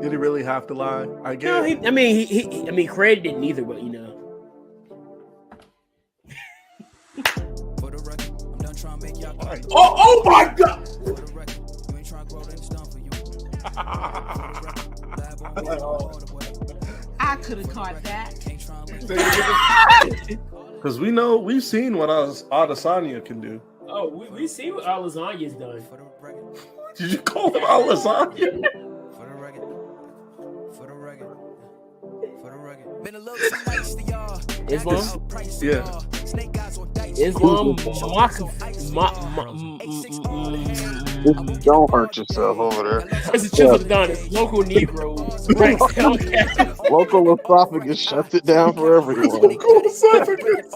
Did he really have to lie? I No, get. Craig didn't either, but you know. Oh my God! I could have caught that. Because we've seen what Adesanya can do. Oh, we see what Lasagna's done. Did you call him Lasagna? Islam? Yeah. Islam? Don't hurt yourself over there. It's a chisel done. It's local Negroes. Right. Local esophagus shuts it down for everyone. Local esophagus.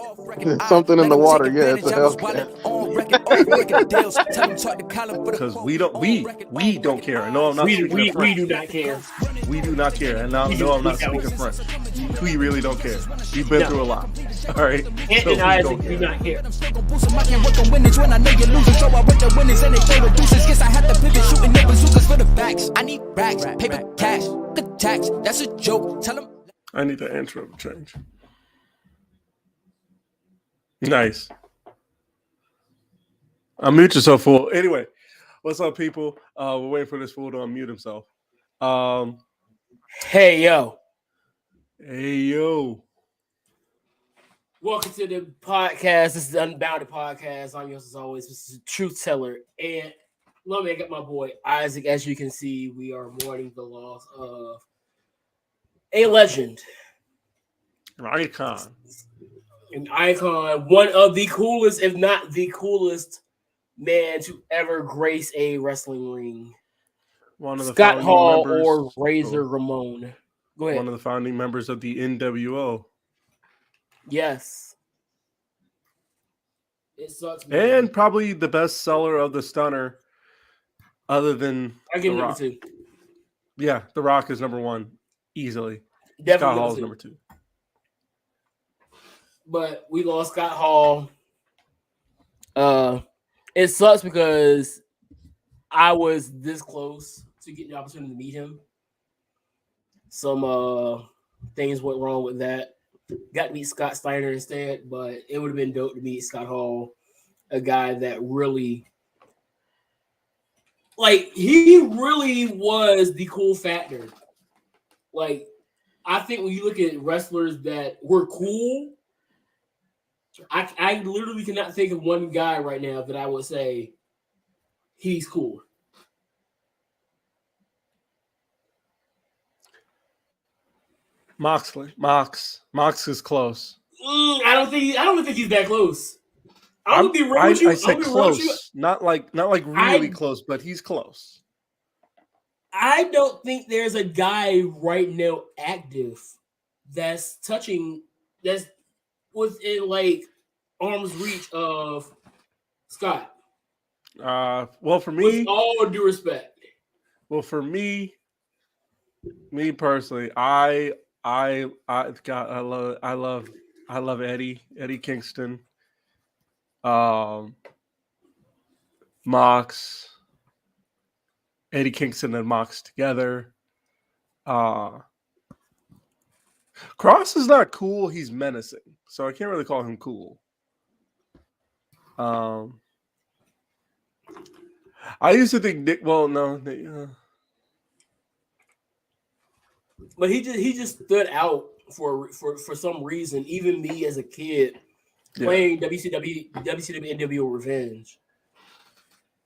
Something in the water, yeah, it's a Hellcat. Because we don't care. And no, I'm not speaking we French. do not care. We do not care. And no, I'm not speaking French. We really don't care. We've been through a lot. All right. Ant and Isaac do not care. I need racks, paper, cash, good tax. That's a joke. Tell them. I need the intro to change. Nice. Unmute yourself, fool. Anyway, what's up, people? We're waiting for this fool to unmute himself. Hey, yo. Hey, yo. Welcome to the podcast. This is the Unbounded Podcast. I'm yours as always. This is Truth Teller. And let me get my boy Isaac. As you can see, we are mourning the loss of a legend. An icon. An icon. One of the coolest, if not the coolest, man to ever grace a wrestling ring. One of the Scott Hall members, or Razor Ramon. Go ahead. One of the founding members of the NWO. Yes. It sucks, man. And probably the best seller of the stunner, other than I give The number Rock. 2. Yeah, The Rock is number 1, easily. Definitely Scott Hall is number 2. But we lost Scott Hall. It sucks because I was this close to getting the opportunity to meet him. Some things went wrong with that. Got to meet Scott Steiner instead, but it would have been dope to meet Scott Hall, a guy that really, he really was the cool factor. I think when you look at wrestlers that were cool, I literally cannot think of one guy right now that I would say he's cool. Moxley. Mox is close. I don't think he's that close. I would be wrong with you. I said close, not like really close, but he's close. I don't think there's a guy right now active that's within arm's reach of Scott. Well, for me, with all due respect. Well, for me personally, I love Eddie Kingston, Mox, Eddie Kingston and Mox together. Cross is not cool. He's menacing, so I can't really call him cool. I used to think Nick. Well, no, but he just stood out for some reason. Even me as a kid playing WCW NWO Revenge.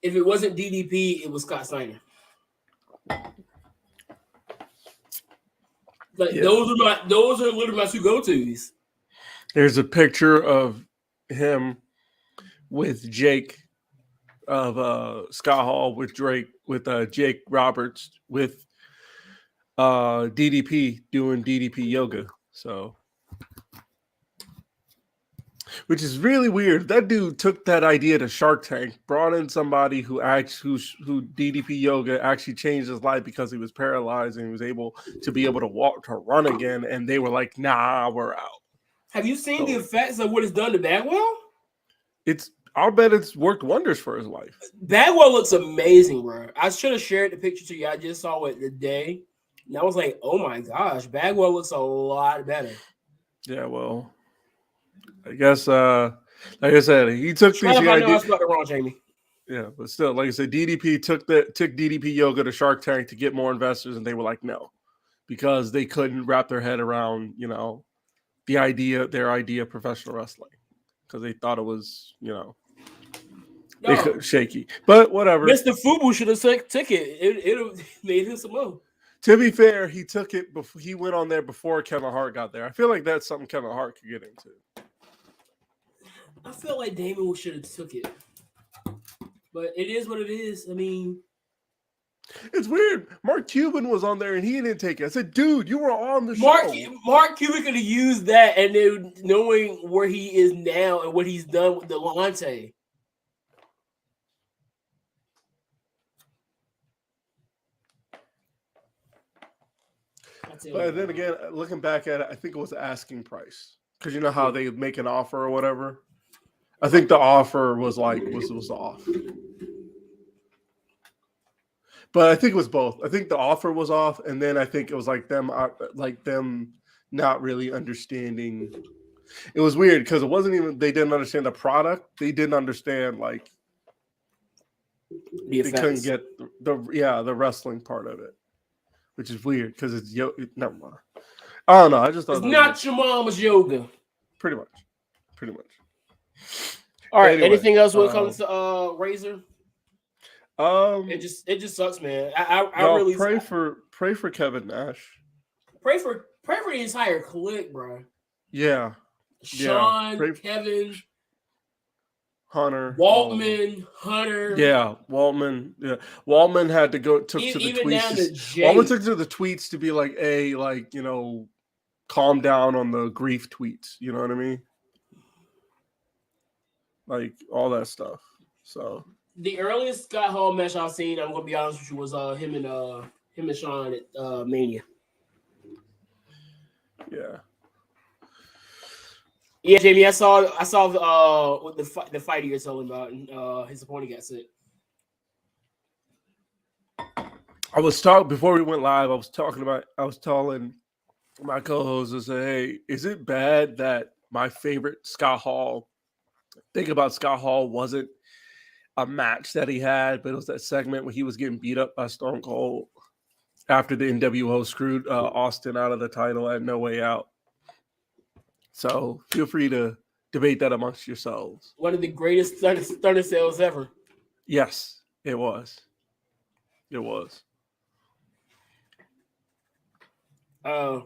If it wasn't DDP, it was Scott Steiner. Like Yeah. those are literally my two go-tos. There's a picture of him with Jake of Scott Hall with Drake with Jake Roberts with DDP doing DDP yoga. So, which is really weird. That dude took that idea to Shark Tank, brought in somebody who DDP yoga actually changed his life because he was paralyzed and he was able to walk to run again. And they were like, "Nah, we're out." Have you seen the effects of what it's done to Bagwell? I'll bet it's worked wonders for his life. Bagwell looks amazing, bro. I should have shared the picture to you. I just saw it today. And I was like, oh my gosh, Bagwell looks a lot better. Yeah, well, I guess like I said, he took these. I know I spelled it wrong, Jamie. Yeah, but still, like I said, DDP took DDP yoga to Shark Tank to get more investors, and they were like, no, because they couldn't wrap their head around, their idea of professional wrestling, because they thought it was, shaky. But whatever. Mr. Fubu should have took it. It made him some more. To be fair, he took it before he went on there before Kevin Hart got there. I feel like that's something Kevin Hart could get into. I feel like Damon should have took it. But it is what it is. I mean, it's weird. Mark Cuban was on there and he didn't take it. I said, dude, you were on the show. Mark Cuban could have used that, and then knowing where he is now and what he's done with Devante. But then again, looking back at it, I think it was asking price, because you know how they make an offer or whatever. I think the offer was off. But I think it was both. I think the offer was off, and then I think it was like them not really understanding. It was weird because it wasn't even they didn't understand the product. They didn't understand they couldn't get the wrestling part of it, which is weird because it's never mind. I don't know. I just thought it's not your mama's yoga. Pretty much. All right. Anyway, anything else when it comes to Razor? It just sucks, man. I really pray for Kevin Nash. Pray for the entire clique, bro. Yeah. Sean, Kevin, Hunter, Waltman, Hunter. Yeah, Waltman. Yeah, Waltman had to took to the tweets. Waltman took to the tweets to be like, "Hey, calm down on the grief tweets." You know what I mean? Like all that stuff. So the earliest Scott Hall match I've seen, I'm gonna be honest with you, was him and Sean at Mania. Yeah. Yeah, Jamie, I saw the fight you're telling about, and his opponent got sick. I was talking before we went live. I was telling my co-host, I said, "Hey, is it bad that my favorite Scott Hall thing about Scott Hall wasn't a match that he had, but it was that segment when he was getting beat up by Stone Cold after the NWO screwed Austin out of the title at No Way Out?" So feel free to debate that amongst yourselves. One of the greatest stunner sales ever. Yes, it was. It was. Yeah,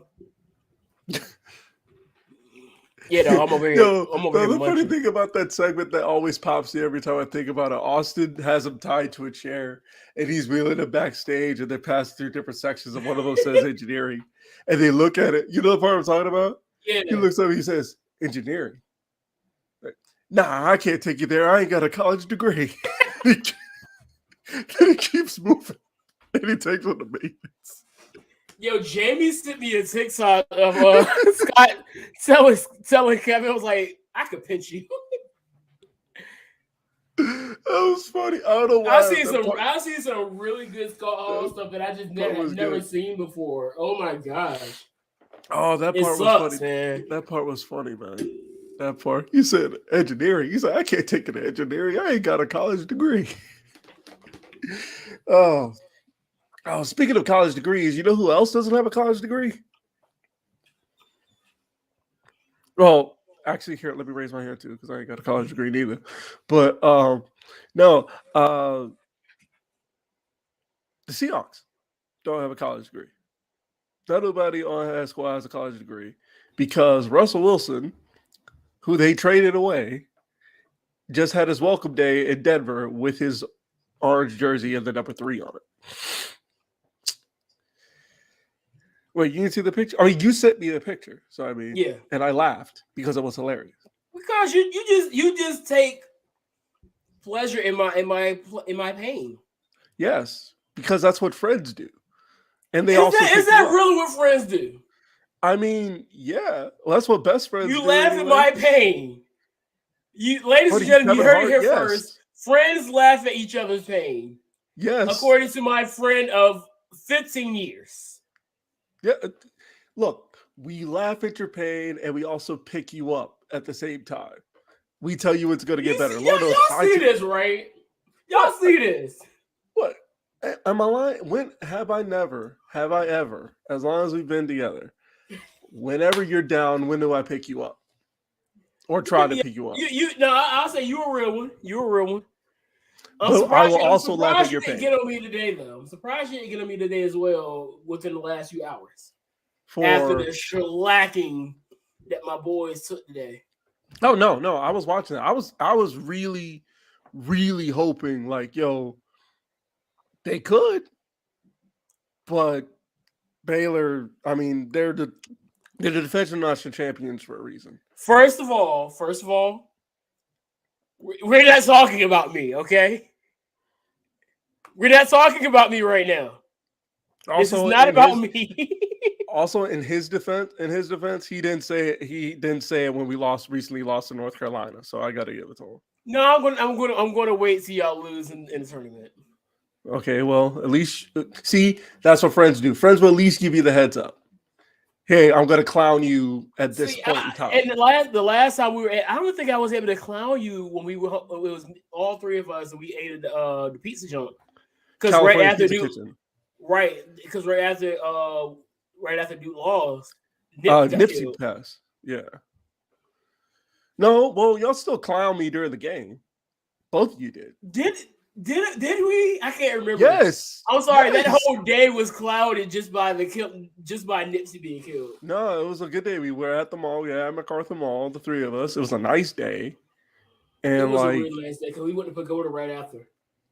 no, I'm over here. The funny thing about that segment that always pops in every time I think about it, Austin has him tied to a chair and he's wheeling him backstage and they're passing through different sections and one of them says engineering. And they look at it. You know the part I'm talking about? Yeah. He looks up and he says, engineering. Like, nah, I can't take you there. I ain't got a college degree. Then he keeps moving. And he takes on the maintenance. Yo, Jamie sent me a TikTok of Scott telling Kevin, I was like, I could pinch you. That was funny. I don't know why. I've seen some really good Scott Hall stuff that I just never seen before. Oh my gosh. Oh, that part was funny. Man. That part was funny, man. That part. He said engineering. He said, I can't take it to engineering. I ain't got a college degree. Oh, speaking of college degrees, you know who else doesn't have a college degree? Well, actually, here, let me raise my hand too, because I ain't got a college degree neither. But no, the Seahawks don't have a college degree. nobody on that squad has a college degree because Russell Wilson, who they traded away, just had his welcome day in Denver with his orange jersey and the number 3 on it. Wait, you can see the picture? I mean, you sent me the picture, so I mean, Yeah, and I laughed because it was hilarious. because you just take pleasure in my pain. Yes, because that's what friends do, and they Is also that really what friends do? I mean, yeah, well, that's what best friends You do. laugh anyway. at my pain. You, ladies and gentlemen, you heard it here first. Friends laugh at each other's pain. Yes, according to my friend of 15 years. Yeah, look, we laugh at your pain, and we also pick you up at the same time. We tell you it's going to get better. Y'all see this, right? Y'all see this. What? Am I lying? When have I ever, as long as we've been together, whenever you're down, when do I pick you up? Or try to pick you up? I'll say you a real one. You a real one. But I will also laugh at your pain. Get on me today, though. I'm surprised you didn't get on me today as well within the last few hours. After the shellacking that my boys took today. Oh no, I was watching it. I was really, really hoping like, yo, they could, but Baylor. I mean, they're the defensive national champions for a reason. First of all, we're not talking about me, okay? We're not talking about me right now. Also, this is not about me. Also, in his defense, he didn't say it when we recently lost to North Carolina. So I got to give it to him. No, I'm going to wait till y'all lose in the tournament. Okay, well, at least see that's what friends do. Friends will at least give you the heads up. Hey, I'm going to clown you at this point in time. And the last time we were I don't think I was able to clown you when we were. It was all 3 of us and we ate the pizza joint. Because right after Duke lost, Nipsey passed. Yeah. No, well, y'all still clown me during the game. Both of you did. Did we? I can't remember. Yes. I'm sorry. Yes. That whole day was clouded just by Nipsey being killed. No, it was a good day. We were at the mall. Yeah, at MacArthur Mall, the 3 of us. It was a nice day. And it was a really nice day because we went to Pagoda right after.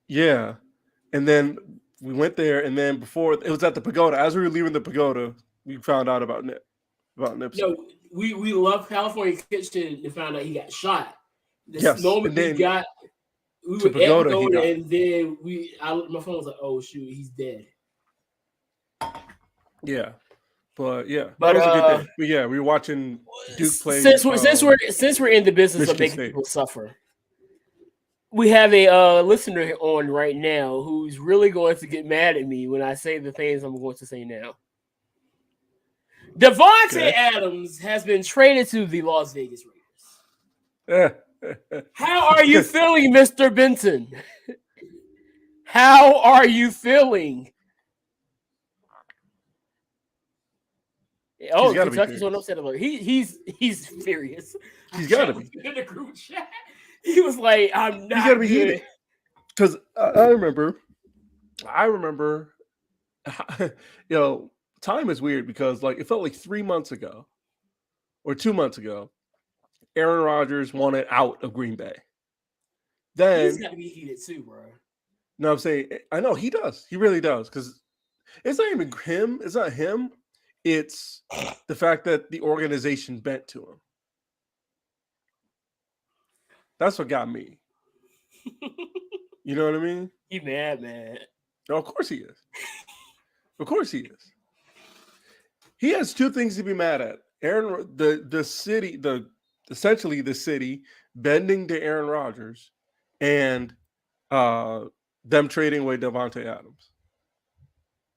Yeah. And then we went there, and then before it was at the Pagoda. As we were leaving the Pagoda, we found out about Nipsey. No, we left California Kitchen and found out he got shot. Yes, moment we were at Pagoda, and then my phone was like, "Oh shoot, he's dead." Yeah, but that was a good day. But yeah, we were watching Duke play. Since we're in the business of making people suffer. We have a listener on right now who's really going to get mad at me when I say the things I'm going to say now. Devante Adams has been traded to the Las Vegas Raiders. How are you feeling, Mr. Benton? How are you feeling? Oh, Kentucky's on upset alert. He's furious. He's got to be in the group chat. He was like, "I'm not." He's got to be heated because I remember, time is weird because like it felt like 3 months ago or 2 months ago, Aaron Rodgers wanted out of Green Bay. Then he's got to be heated too, bro. No, I'm saying I know he does. He really does because it's not even him. It's not him. It's the fact that the organization bent to him. That's what got me. You know what I mean? He mad, man. No, of course he is. Of course he is. He has 2 things to be mad at. Essentially the city bending to Aaron Rodgers and them trading away Devante Adams.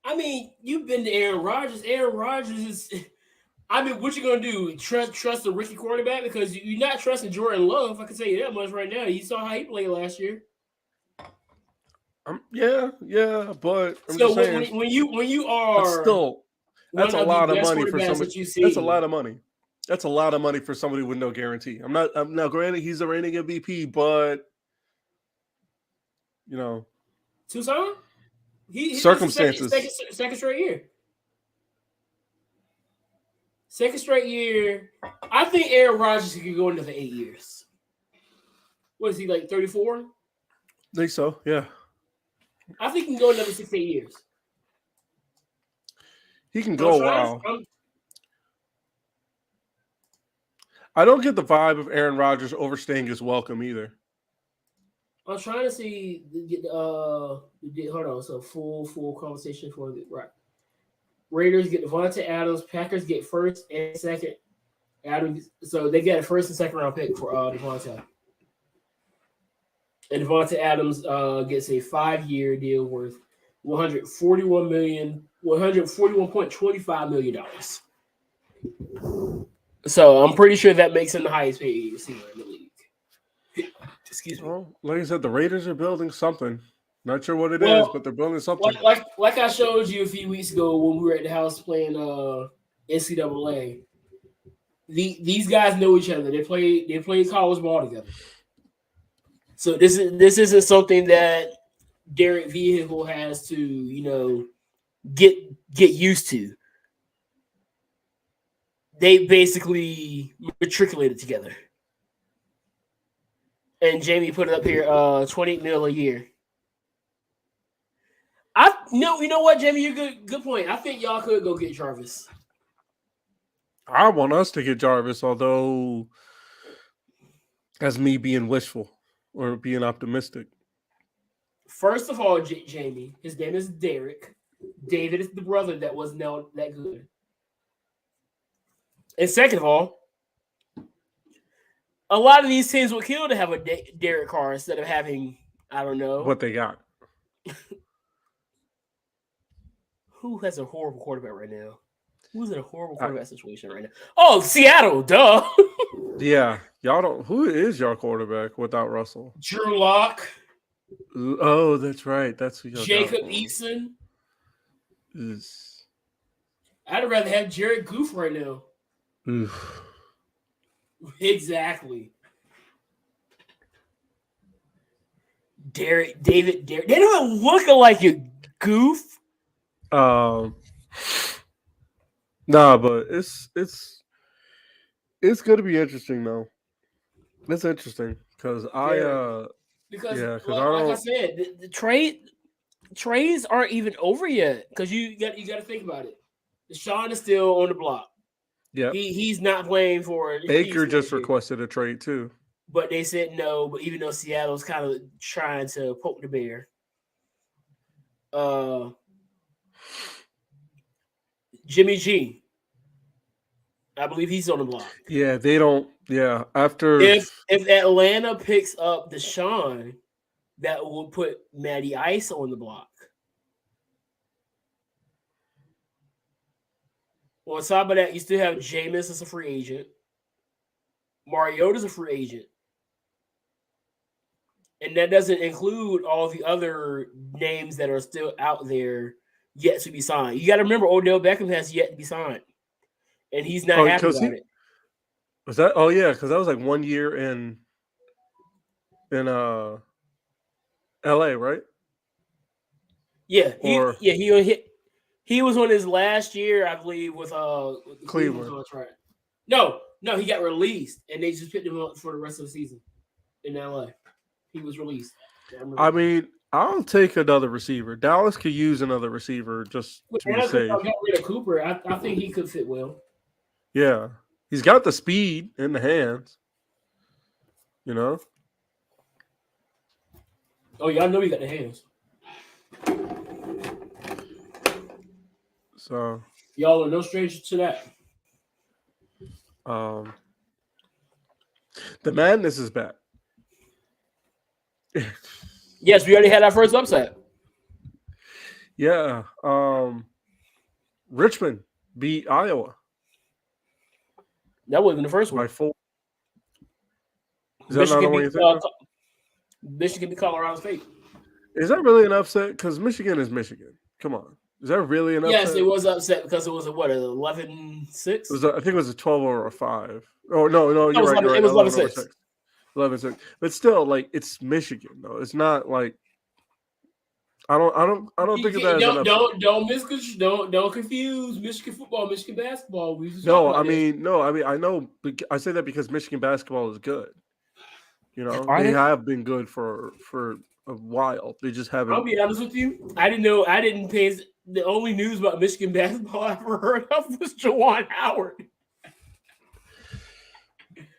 I mean, you've been to Aaron Rodgers. Aaron Rodgers is. I mean, what you gonna do? Trust the rookie quarterback because you're not trusting Jordan Love. I can tell you that much right now. You saw how he played last year. Yeah, but I'm so just saying, when you are that's a lot of money for somebody. That's a lot of money. That's a lot of money for somebody with no guarantee. I'm now granted he's a reigning MVP, but Tucson, circumstances second straight year. Second straight year. I think Aaron Rodgers could go another 8 years. What is he, like 34? I think so, yeah. I think he can go another 6, 8 years. He can go a while. I don't get the vibe of Aaron Rodgers overstaying his welcome either. I'm trying to see. Hold on. So full conversation for the right. Raiders get Devante Adams. Packers get first and second. Adams. So they get a first and second round pick for Devante. And Devante Adams gets a 5-year deal worth $141.25 million. So I'm pretty sure that makes him the highest paid receiver in the league. Excuse me. Well, like I said, the Raiders are building something. Not sure what it is, but they're building something. Like I showed you a few weeks ago when we were at the house playing NCAA. These guys know each other. They play college ball together. So this isn't something that Derek Vehicle has to get used to. They basically matriculated together. And Jamie put it up here, $28 million a year. You know what, Jamie? You're good point. I think y'all could go get Jarvis. I want us to get Jarvis, although that's me being wishful or being optimistic. First of all, Jamie, his name is Derek. David is the brother that wasn't that good. And second of all, a lot of these teams would kill to have a Derek Carr instead of having, I don't know. What they got. Who has a horrible quarterback right now? Who's in a horrible quarterback situation right now? Oh, Seattle, duh. Yeah. Y'all don't. Who is your quarterback without Russell? Drew Lock. Oh, that's right. That's who Jacob Eason. Is... I'd rather have Jared Goff right now. Oof. Exactly. David. They don't even look like a goof. Nah, but it's going to be interesting though. It's interesting because I don't. Like I said, the trades aren't even over yet because you got to think about it. Deshaun is still on the block. Yeah, he's not playing for it. Baker just requested a trade too, but they said no. But even though Seattle's kind of trying to poke the bear, Jimmy G, I believe he's on the block. Yeah, they don't. Yeah, after if Atlanta picks up Deshaun, that will put Matty Ice on the block. On top of that, you still have Jameis as a free agent. Mariota's a free agent. And that doesn't include all the other names that are still out there yet to be signed. You got to remember, Odell Beckham has yet to be signed. And he's not happy about it. Was that? Oh, yeah, because that was like 1 year in L.A., right? Yeah. He was on his last year, I believe, with Cleveland contract. No, he got released, and they just picked him up for the rest of the season in LA. He was released. I mean, I'll take another receiver. Dallas could use another receiver just to be safe. I got rid of Cooper. I think he could fit well. Yeah, he's got the speed in the hands. You know. Oh yeah, I know he got the hands. So y'all are no strangers to that. The madness is back. Yes, we already had our first upset. Yeah. Richmond beat Iowa. That wasn't the first one. By 4. Is that not what you think? Michigan beat Colorado State. Is that really an upset? Because Michigan is Michigan. Come on. Is that really an upset? Yes, it was upset because it was a 11-6? I think it was a 12 or a 5. Oh, no, you're right. It was 11-6. 11-6. But still, like, it's Michigan, though. It's not like I don't think of that as an upset. Don't confuse Michigan football, Michigan basketball. We just No, I mean, I know. I say that because Michigan basketball is good. Are They they? have been good for a while. They just I'll haven't. be honest with you. I didn't know. I didn't pay. The only news about Michigan basketball I ever heard of was Juwan Howard.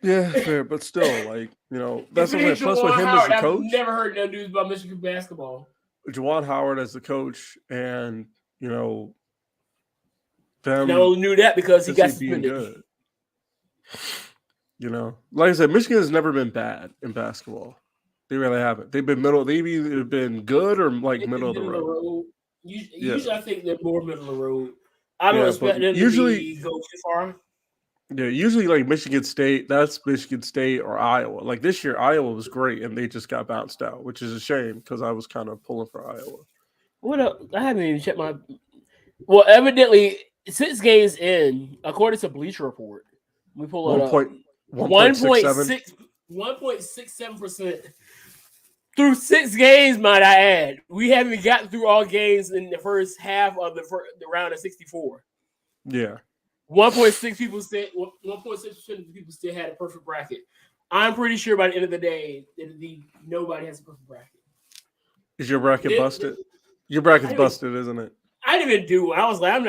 Yeah, fair, but still, like that's If the it thing. ain't Plus, with Juwan him as Howard, the I've coach, never heard no news about Michigan basketball. Juwan Howard as the coach, and And I them only knew that because he got just being suspended. good. Like I said, Michigan has never been bad in basketball. They really haven't. They've been middle. They've either been good or like They've middle of been the middle of the road. road. Yeah. Usually, I think they're more middle of the road. I don't Yeah, but expect them to usually, go too far. yeah, usually like Michigan State. That's Michigan State or Iowa. Like this year, Iowa was great, and they just got bounced out, which is a shame because I was kind of pulling for Iowa. What up? I haven't even checked my. Well, evidently, 6 games in, according to Bleacher Report, we pull it up. 1.67. 1.67% through 6 games, might I add. We haven't gotten through all games in the first half of the round of 64. Yeah. 1.6 people said 1.6% of the people still had a perfect bracket. I'm pretty sure by the end of the day, nobody has a perfect bracket. Is your bracket busted? Your bracket's busted, isn't it? I didn't even do it. I was like, I'm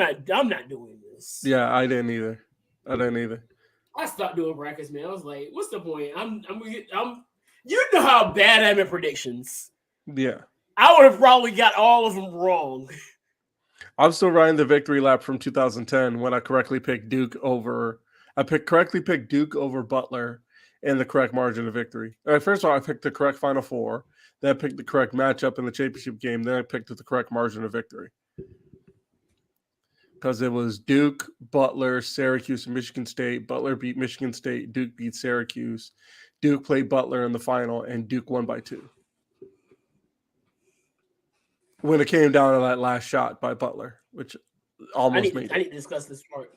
not doing this. Yeah, I didn't either. I stopped doing brackets, man. I was like, what's the point? I'm you know how bad I am at predictions. Yeah. I would have probably got all of them wrong. I'm still riding the victory lap from 2010 when I correctly picked Duke over Butler in the correct margin of victory. First of all, I picked the correct Final Four. Then I picked the correct matchup in the championship game. Then I picked the correct margin of victory. Because it was Duke, Butler, Syracuse, and Michigan State. Butler beat Michigan State. Duke beat Syracuse. Duke played Butler in the final, and Duke won by 2. When it came down to that last shot by Butler, which almost made it. I need to discuss this part.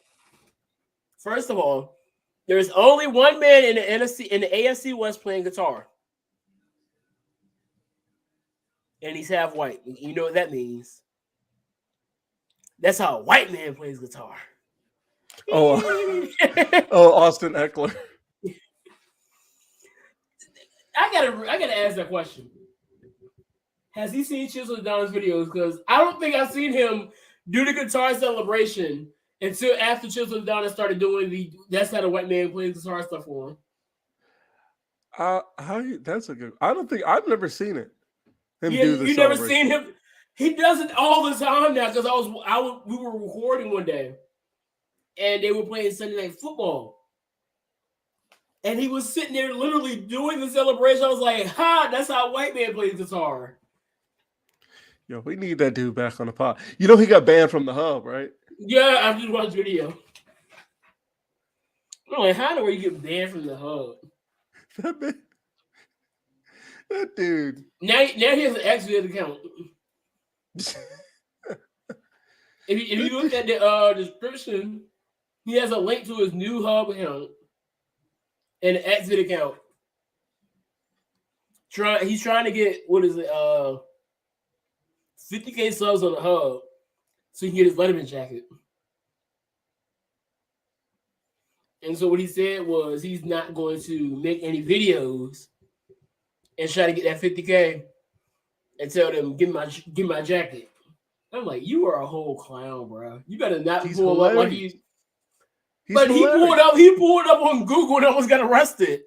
First of all, there's only one man in the AFC West playing guitar. And he's half white. You know what that means? That's how a white man plays guitar. Oh, Austin Eckler. I gotta ask that question. Has he seen Chisel Donna's videos? Because I don't think I've seen him do the guitar celebration until after Chisel Donna started doing that's how the white man plays guitar stuff for him. That's a good. I don't think I've never seen it. You never seen him. He does it all the time now because we were recording one day, and they were playing Sunday Night Football, and he was sitting there literally doing the celebration. I was like, "Ha! That's how a white man plays guitar." Yo, we need that dude back on the pod. You know he got banned from the hub, right? Yeah, I just watched the video. I'm like, how do you get banned from the hub? That dude. Now he has an accident account. if you look at the description, he has a link to his new hub account and an exit account. He's trying to get 50K subs on the hub so he can get his Letterman jacket. And so what he said was he's not going to make any videos and try to get that 50K and tell them, give my jacket. I'm like, you are a whole clown, bro. You better not pull up like he. But he pulled up on Google and almost got arrested.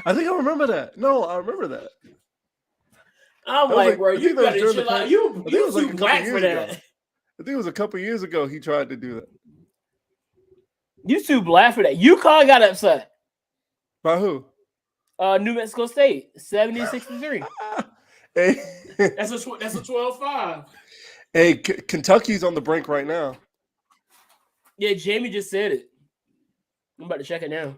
I think I remember that. No, I remember that. I'm like, bro, you better chill out. You too black for that. I think it was a couple years ago he tried to do that. You too black for that. UConn got upset. By who? New Mexico State, 70-63. Hey. That's a 12-5. Hey, Kentucky's on the brink right now. Yeah, Jamie just said it. I'm about to check it now.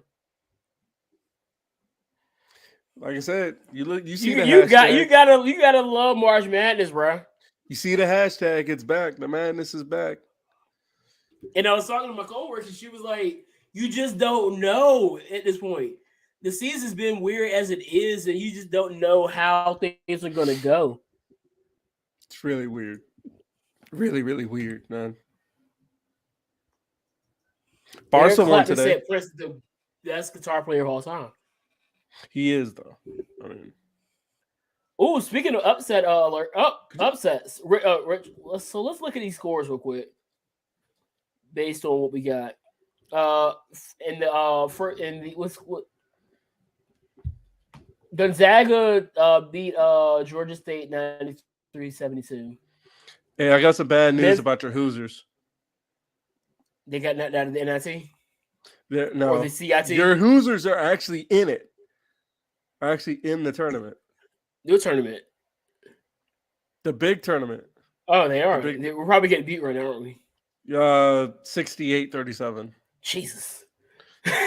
Like I said, you see the hashtag. You gotta love March Madness, bro. You see the hashtag, it's back. The madness is back. And I was talking to my coworker, and she was like, you just don't know at this point. The season's been weird as it is, and you just don't know how things are gonna go. It's really weird. Really, really weird, man. Barca won Clapton today. said Prince is the best guitar player of all time. He is though. I mean, Oh, speaking of upset alert, upsets. So let's look at these scores real quick, based on what we got. Gonzaga beat Georgia State 93-72. hey, I got some bad news Memphis- about your Hoosiers. They got knocked out of the NIT or No, the CIT. your Hoosiers are actually in it. Are actually in the tournament, New tournament. the big tournament. Oh, they are. big- We're probably getting beat right now, aren't we? 68-37 Jesus.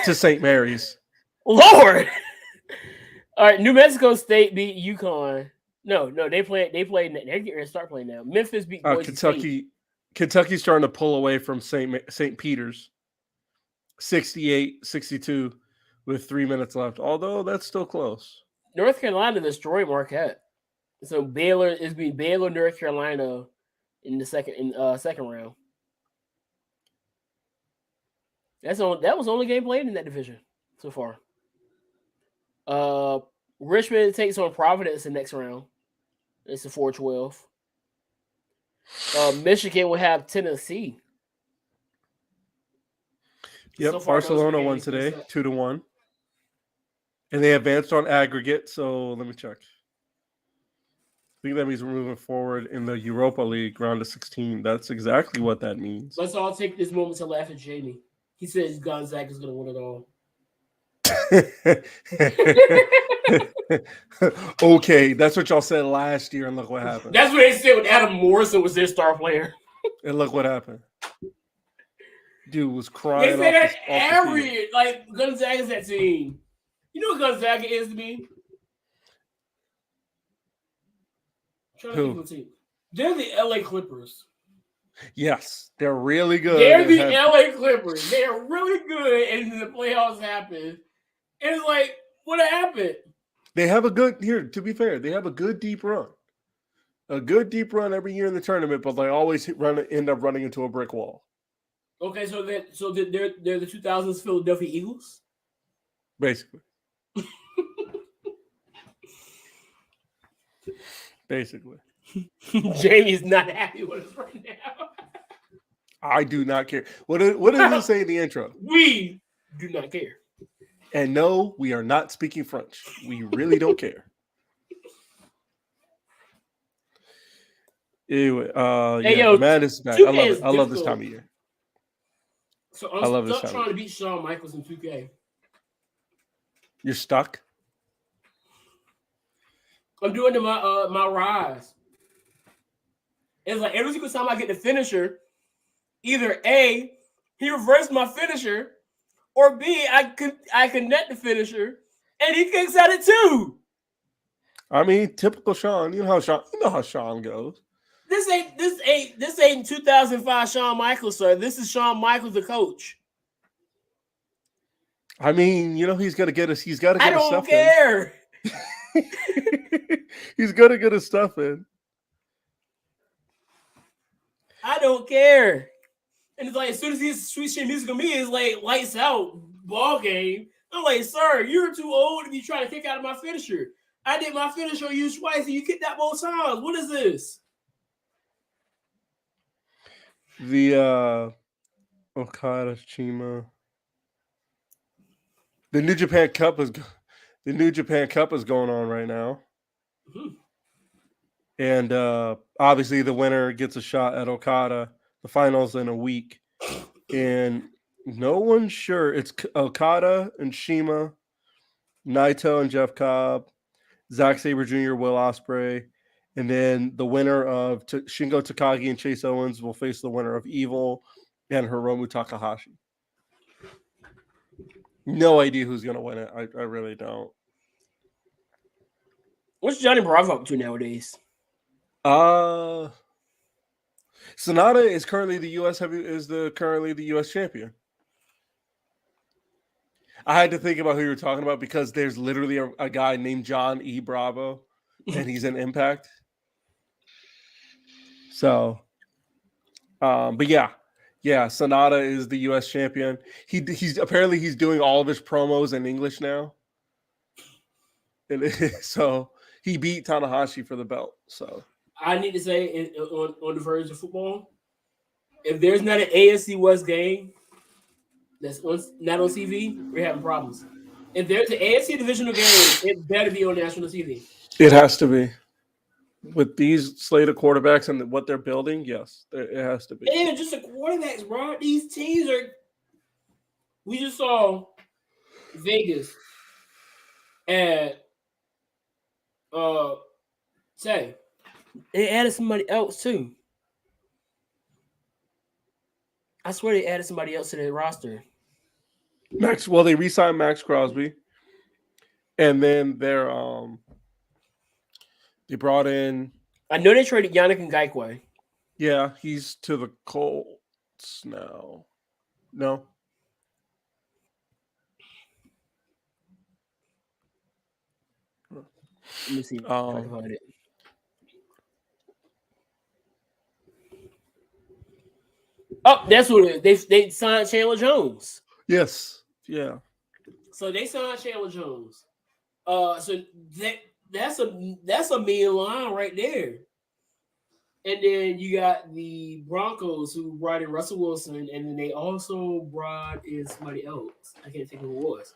to St. Mary's. Lord. All right, New Mexico State beat UConn. No, they played. They're getting ready to start playing now. Memphis beat Boise State. Kentucky's starting to pull away from St. Peter's. 68-62 with 3 minutes left. Although that's still close. North Carolina destroyed Marquette. So Baylor is being Baylor, North Carolina in the second round. That was the only game played in that division so far. Richmond takes on Providence in the next round. It's a 4-12. Michigan will have Tennessee. Yep, So far, those Barcelona games won are today, set. 2-1. And they advanced on aggregate, so let me check. I think that means we're moving forward in the Europa League round of 16. That's exactly what that means. Let's all take this moment to laugh at Jamie. He says Gonzaga is going to win it all. Okay, that's what y'all said last year, and look what happened. That's what they said when Adam Morrison was their star player. And look what happened. Dude was They crying. say that off the every field. year. Like, Gonzaga's that team. You know what Gonzaga is to me? I'm trying to think of a team. They're the LA Clippers. Yes, they're really good. They're the and LA Clippers. They are really good, and then the playoffs happen. And it's like, what happened? They have a good here. To be fair, they have a good deep run. A good deep run every year in the tournament, but they always end up running into a brick wall. Okay, so they're the 2000s Philadelphia Eagles. Basically. Basically. Jamie's not happy with us right now. I do not care. What does it say in the intro? We do not care. And no, we are not speaking French. We really don't care. Anyway, Hey, yeah, yo, the madness is back. 2K I love is it. I love this difficult. time of year. So I love I'm this stuck time. trying to beat Shawn Michaels in 2K. You're stuck? I'm doing my rise. It's like every single time I get the finisher, either A, he reversed my finisher, or B, I connect the finisher and he kicks at it too. I mean, typical Sean. You know how Sean goes. This ain't 2005 Shawn Michaels, sir. This is Shawn Michaels, the coach. I mean, he's gonna get us. He's got to get I his don't stuff care. in. He's gonna get his stuff in. I don't care. And it's like as soon as he's sweet shit music on me, it's like lights out ball game. I'm like, sir, you're too old to be trying to kick out of my finisher. I did my finisher on you twice, and you kicked that both times. What is this? The Okada Chima. The New Japan Cup is going on right now. Mhm. And obviously the winner gets a shot at Okada. The finals in a week. And no one's sure. It's Okada and Shima, Naito and Jeff Cobb, Zack Sabre Jr., Will Ospreay. And then the winner of Shingo Takagi and Chase Owens will face the winner of Evil and Hiromu Takahashi. No idea who's going to win it. I really don't. What's Johnny Bravo up to nowadays? Sonata is currently the U.S. champion. I had to think about who you were talking about because there's literally a guy named John E. Bravo, and he's in Impact. So, but yeah, Sonata is the U.S. champion. He's apparently he's doing all of his promos in English now, and so he beat Tanahashi for the belt. So I need to say on the verge of football, if there's not an AFC West game that's not on TV, we're having problems. If there's an AFC divisional game, it better be on national TV. it has to be with these slate of quarterbacks and what they're building. Yes, it has to be. And even just the quarterbacks, bro. These teams are. We just saw Vegas and say they added somebody else too. I swear they added somebody else to their roster. Well, they re-signed Max Crosby, and then they brought in. I know they traded Yannick Ngakoue. Yeah, he's to the Colts now. No. Let me see if I can find it. Oh, that's what it is. They signed Chandler Jones. Yes. Yeah. So they signed Chandler Jones. So that's a mean line right there. And then you got the Broncos who brought in Russell Wilson, and then they also brought in somebody else. I can't think of who it was.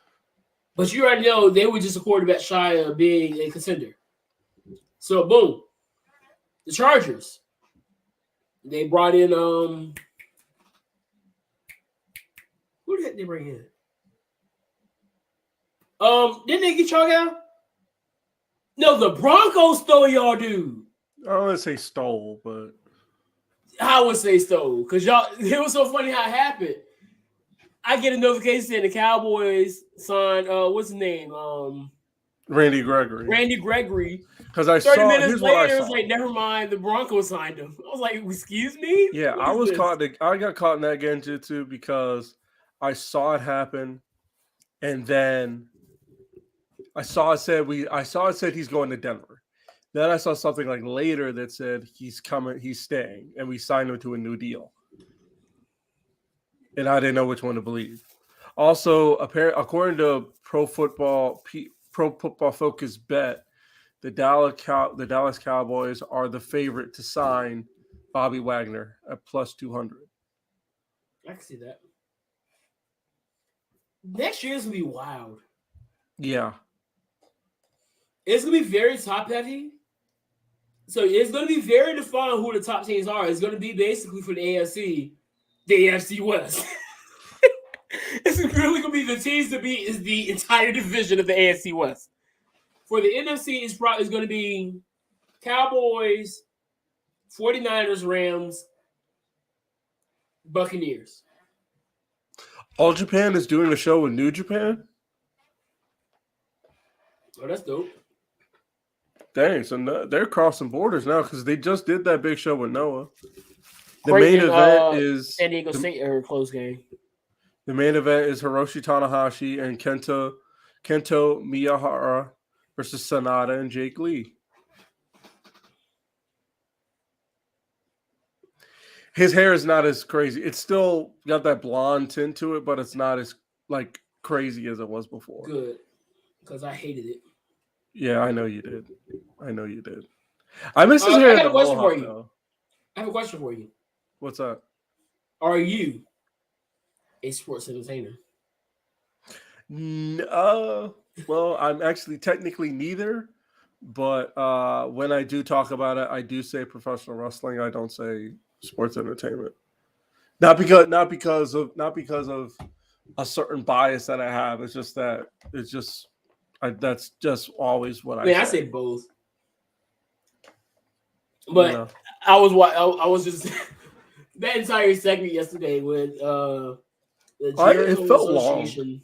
But you already know they were just a quarterback shy of being a contender. So boom. The Chargers. They brought in who the heck did they bring in? Didn't they get y'all out? No, the Broncos stole y'all dude. I don't want to say stole, but I would say stole. Because y'all, it was so funny how it happened. I get a notification saying the Cowboys signed what's his name? Randy Gregory. Randy Gregory. Because I 30 saw minutes here's what I later, saw. it's like, never mind, the Broncos signed him. I was like, excuse me? Yeah, What I is was this? caught. I got caught in that genjutsu because I saw it happen, and then I saw it said he's going to Denver. Then I saw something like later that said he's coming, he's staying, and we signed him to a new deal. And I didn't know which one to believe. Also, according to Pro Football Focus Bet, the Dallas Cowboys are the favorite to sign Bobby Wagner at plus 200. I can see that. Next year's going to be wild. Yeah. It's going to be very top heavy. So it's going to be very defined who the top teams are. It's going to be basically for the AFC West. It's really going to be the teams to beat is the entire division of the AFC West. For the NFC, it's going to be Cowboys, 49ers, Rams, Buccaneers. All Japan is doing a show with New Japan? Oh, that's dope. Dang, so they're crossing borders now because they just did that big show with Noah. The Creighton, main event is San Diego State or close game. The main event is Hiroshi Tanahashi and Kento Miyahara versus Sonata and Jake Lee. His hair is not as crazy. It's still got that blonde tint to it, but it's not as like crazy as it was before. Good, because I hated it. Yeah, I know you did. I miss his hair. I got a question for you. Though. I have a question for you. What's up? Are you a sports entertainer? Well, I'm actually technically neither, but when I do talk about it, I do say professional wrestling. I don't say sports entertainment. Not because of a certain bias that I have. It's just that that's just always what I say. I say both. But I was just that entire segment yesterday with the Jericho it felt Association.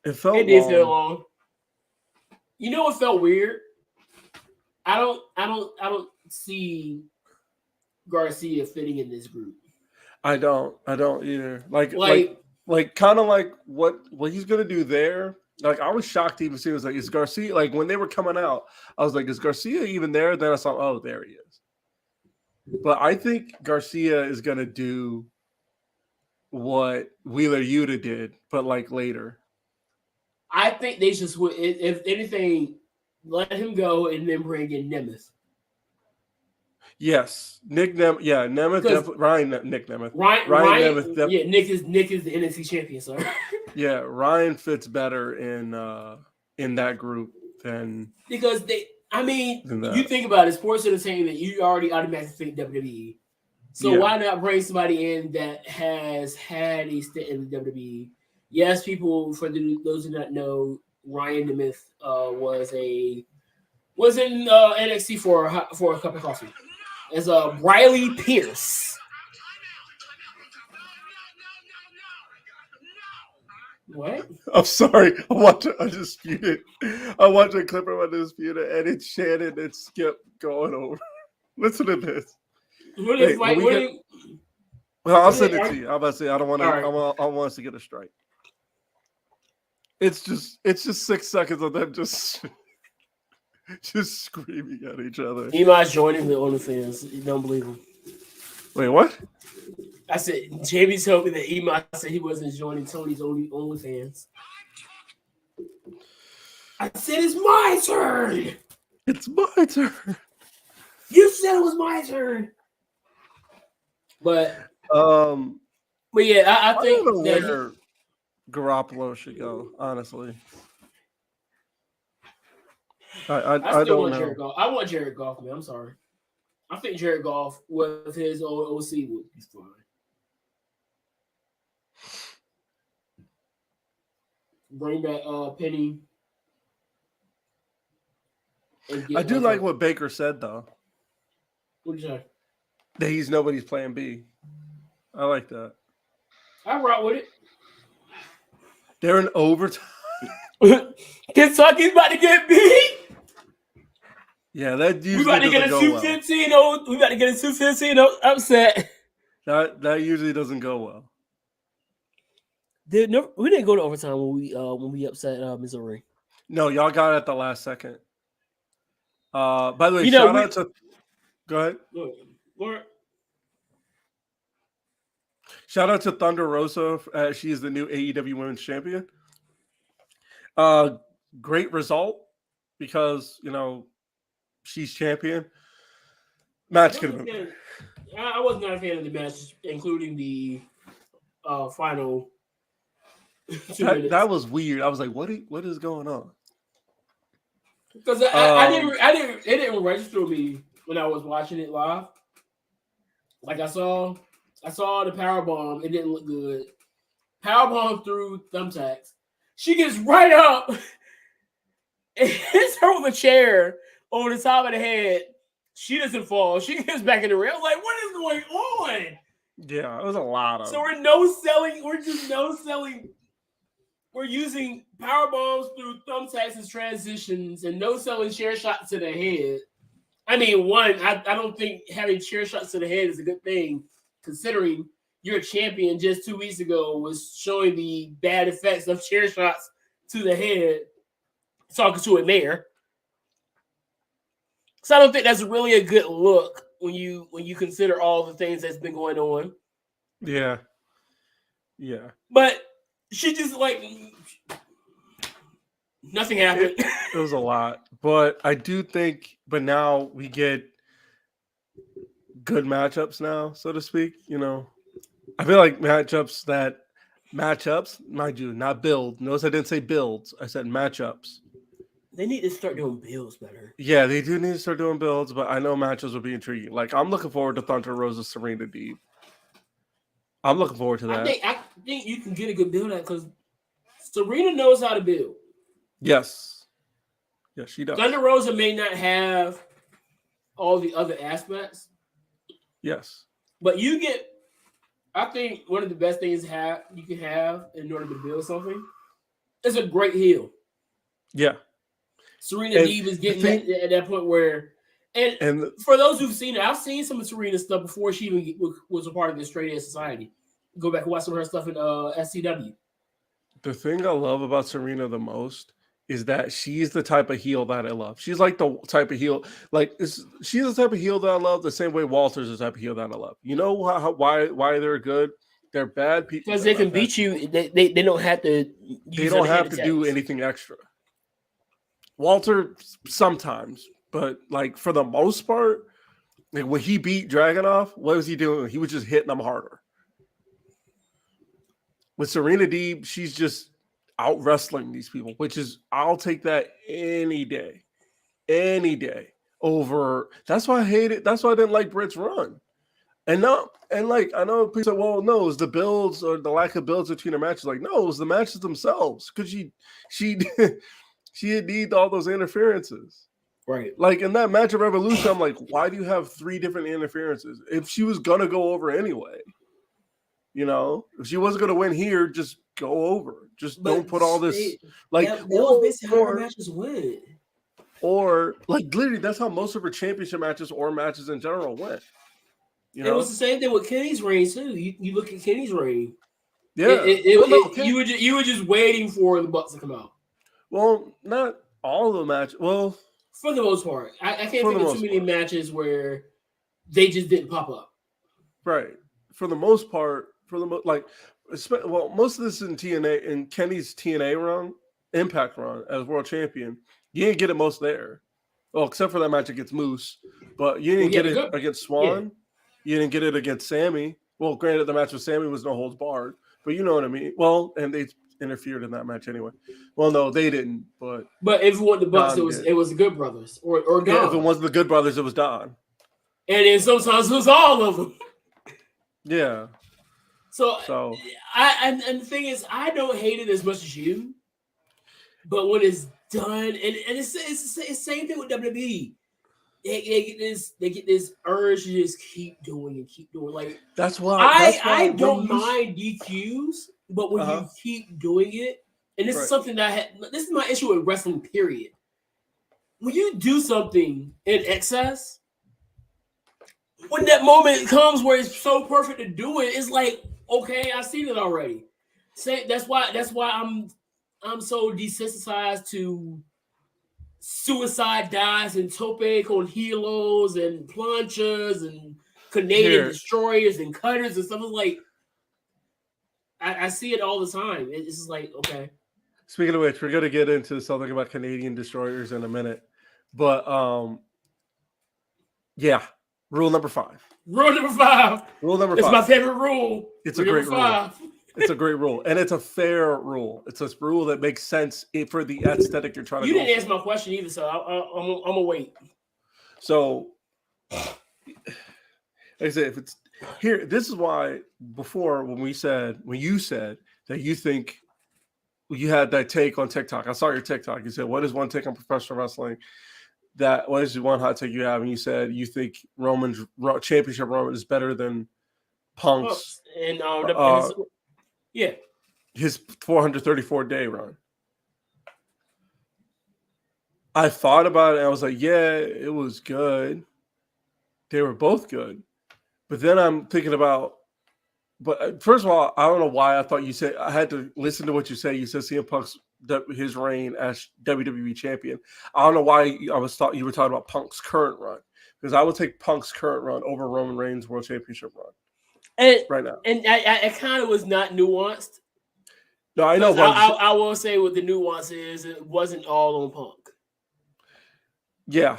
Long. It did feel long. You know what felt weird? I don't see Garcia fitting in this group. I don't either. Like kind of like what he's gonna do there. Like I was shocked to even see it was like, is Garcia, like when they were coming out, I was like, is Garcia even there? Then I saw, oh, there he is. But I think Garcia is gonna do what Wheeler Yuta did, but like later. I think they should switch. If anything, let him go and then bring in Nemeth. Yes, Nemeth Because definitely. Nick Nemeth, Ryan, Nemeth. Nick is the NFC champion, sir. Yeah, Ryan fits better in that group than Because you that. think about it, sports entertainment, you already automatically think WWE. So Yeah. why not bring somebody in that has had a stint in the WWE? Yes, people, those who do not know, Ryan Nemeth was in NXT for a cup of coffee as Briley Pierce. What? I'm sorry. I watched Undisputed. I watched a clip of Undisputed, and it's Shannon and Skip going over. Listen to this. I'll send it to you. I'm about to say I don't want to. Right. I want us to get a strike. It's just 6 seconds of them just screaming at each other. Emi's joining the OnlyFans. You don't believe him. Wait, what? I said Jamie told me that Emi said he wasn't joining Tony's OnlyFans. I said it's my turn. It's my turn. You said it was my turn. But yeah, I think don't know that where Garoppolo should go. Honestly, I still don't want know. Jared Goff. I want Jared Goff, man. I'm sorry. I think Jared Goff with his old OC would be fine. Bring back Penny. I do like what Baker said though. What did you say? That he's nobody's plan B. I like that. I rock with it. They're in overtime. Kentucky's about to get beat. Yeah, that usually We about to get a 2-15. We about to get a 2-15 upset. That usually doesn't go well. We didn't go to overtime when we upset Missouri. No, y'all got it at the last second. By the way, shout out to. Go ahead. Lord. Shout out to Thunder Rosa. She is the new AEW Women's Champion. Great result because she's champion. Match could have been. I was not a fan of the match, including the final. That was weird. I was like, what is going on? Because it didn't register me when I was watching it live. Like I saw the powerbomb. It didn't look good. Powerbomb through thumbtacks. She gets right up and hits her with a chair over the top of the head. She doesn't fall. She gets back in the ring. I was like, what is going on? Yeah, it was a lot of. So we're no selling. We're just no selling. We're using power bombs through thumbtacks and transitions and no selling chair shots to the head. I mean, I don't think having chair shots to the head is a good thing, considering your champion just 2 weeks ago was showing the bad effects of chair shots to the head, talking to a mayor. So I don't think that's really a good look when you consider all the things that's been going on. Yeah. But she just nothing happened. It was a lot, but I do think. But now we get good matchups now, so to speak. I feel like matchups, mind you, not build. Notice I didn't say builds. I said matchups. They need to start doing builds better. Yeah, they do need to start doing builds, but I know matchups will be intriguing. Like, I'm looking forward to Thunder Rosa Serena Deeb. I'm looking forward to that. I think you can get a good build out because Serena knows how to build. Yes, she does. Thunder Rosa may not have all the other aspects. Yes, but I think one of the best things you can have in order to build something is a great heel. Yeah. Serena Deeb is getting at that point where, and for those who've seen it, I've seen some of Serena's stuff before she even was a part of the Straight Edge Society. Go back and watch some of her stuff in SCW. The thing I love about Serena the most is that she's the type of heel that I love. She's like the type of heel, she's the type of heel that I love. The same way Walter's the type of heel that I love. You know why they're good? They're bad people because they can beat you. They don't have to. They don't have to do anything extra. Walter sometimes, but like for the most part, like when he beat Dragunov, what was he doing? He was just hitting them harder. With Serena Deeb, she's just out wrestling these people, which is I'll take that any day over. That's why I hate it. That's why I didn't like Britt's run. And no, and like I know people say, well, no, it's the builds or the lack of builds between the matches. Like, no, it was the matches themselves because she didn't need all those interferences. Right. Like in that match of Revolution, I'm like, why do you have 3 different interferences? If she was gonna go over anyway, you know, if she wasn't gonna win here, just go over. Just don't put all this that was basically how her matches win. Or like literally, that's how most of her championship matches or matches in general went. You know? It was the same thing with Kenny's reign too. You look at Kenny's reign. Yeah, you were just waiting for the Bucks to come out. Well, not all of the matches. Well, for the most part, I can't think of too many matches where they just didn't pop up. Right. For the most part, most of this in TNA, in Kenny's TNA run, Impact run as world champion, you didn't get it most there. Well, except for that match against Moose, but you didn't get it against Swan. Yeah. You didn't get it against Sammy. Well, granted, the match with Sammy was no holds barred, but you know what I mean. Well, and they interfered in that match anyway. Well, no, they didn't. But if it wasn't the Bucks, it was the Good Brothers or Don. Yeah, if it wasn't the Good Brothers, it was Don. And then sometimes it was all of them. Yeah. So and the thing is, I don't hate it as much as you, but when it's done, and it's the same thing with WWE. They get this urge to just keep doing. Like that's why I don't mind DQs, but when you keep doing it, and this is something that this is my issue with wrestling. Period. When you do something in excess, when that moment comes where it's so perfect to do it, it's like, okay, I've seen it already. That's why I'm so desensitized to suicide dives and tope con helos and planchas and Canadian destroyers and cutters and stuff. It's like I see it all the time. It's just like, okay. Speaking of which, we're gonna get into something about Canadian destroyers in a minute, but yeah. Rule number 5. Rule number 5. It's my favorite rule. It's a great rule. It's a great rule, and it's a fair rule. It's a rule that makes sense for the aesthetic you're trying to. You didn't answer my question either, so I'm gonna wait. So, like I said, if it's here, this is why before when you said that you think you had that take on TikTok. I saw your TikTok. You said, "What is one take on professional wrestling?" What is the one hot take you have? And you said you think Roman's championship Roman is better than Punk's. His 434 day run. I thought about it and I was like, yeah, it was good. They were both good. But then I'm thinking about, but first of all, I don't know why I thought you said, I had to listen to what you say. You said CM Punk's his reign as WWE champion. I don't know why you were talking about Punk's current run, because I would take Punk's current run over Roman Reigns' world championship run right now. And I kind of was not nuanced. No, I know. I will say what the nuance is. It wasn't all on Punk. Yeah,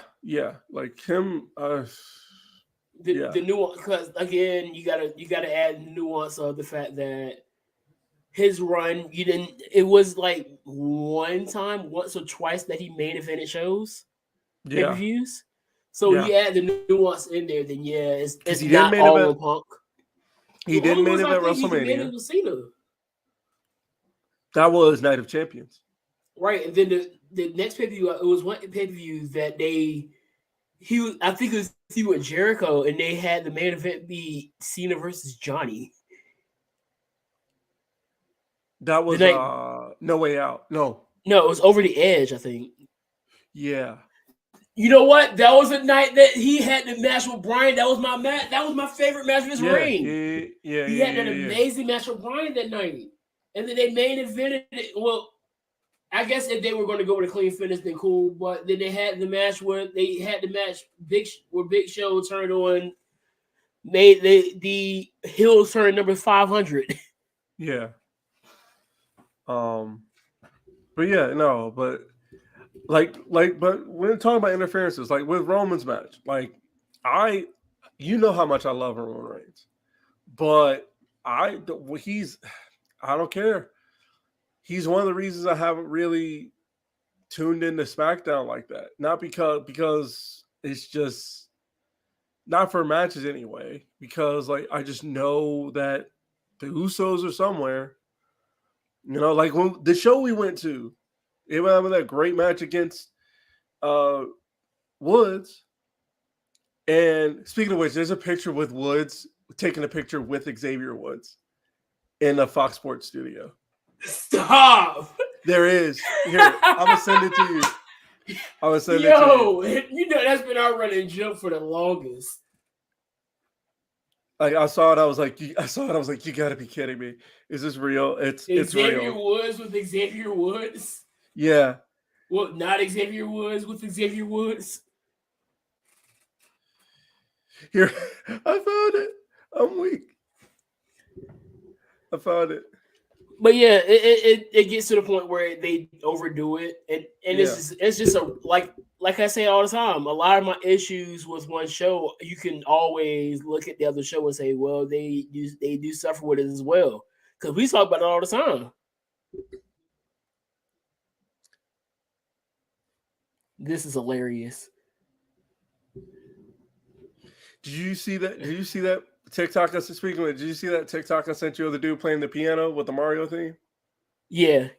like him. The nuance, because again, you gotta add nuance of the fact that his run, it was like once or twice that he main evented shows, pay-per-views. So you add the nuance in there, then it's not all on Punk. He didn't main event WrestleMania. That was Night of Champions. Right, and then the next pay-per-view, it was one pay-per-view that I think it was he with Jericho, and they had the main event be Cena versus Johnny. That was No Way Out. No, it was Over the Edge, I think. Yeah. You know what? That was a night that he had the match with Bryan. That was my match. That was my favorite match of his reign. He had an amazing match with Bryan that night, and then they main evented it. Well, I guess if they were going to go with a clean finish, then cool. But then they had the match where Big Show turned on. The Hills turned number 500. Yeah. But yeah, no, but but when talking about interferences, like with Roman's match, like you know how much I love Roman Reigns, but I don't care. He's one of the reasons I haven't really tuned into SmackDown like that. Not because it's just not for matches anyway, because like I just know that the Usos are somewhere. You know, like when the show we went to, it was having that great match against Woods. And speaking of which, there's a picture with Woods taking a picture with Xavier Woods in a Fox Sports studio. Stop. There is. Here, I'm gonna send it to you. I'm gonna send it to Yo, you know that's been our running joke for the longest. Like I saw it, I was like, you gotta be kidding me. Is this real? It's Xavier real. Woods with Xavier Woods. Yeah. Well, not Xavier Woods with Xavier Woods. Here, I found it. I'm weak. I found it. But yeah, it gets to the point where they overdo it, and it's just a like I say all the time. A lot of my issues with one show, you can always look at the other show and say, well, they do suffer with it as well, because we talk about it all the time. This is hilarious. Did you see that? TikTok? Speaking of it, did you see that TikTok I sent you of the dude playing the piano with the Mario theme? Yeah.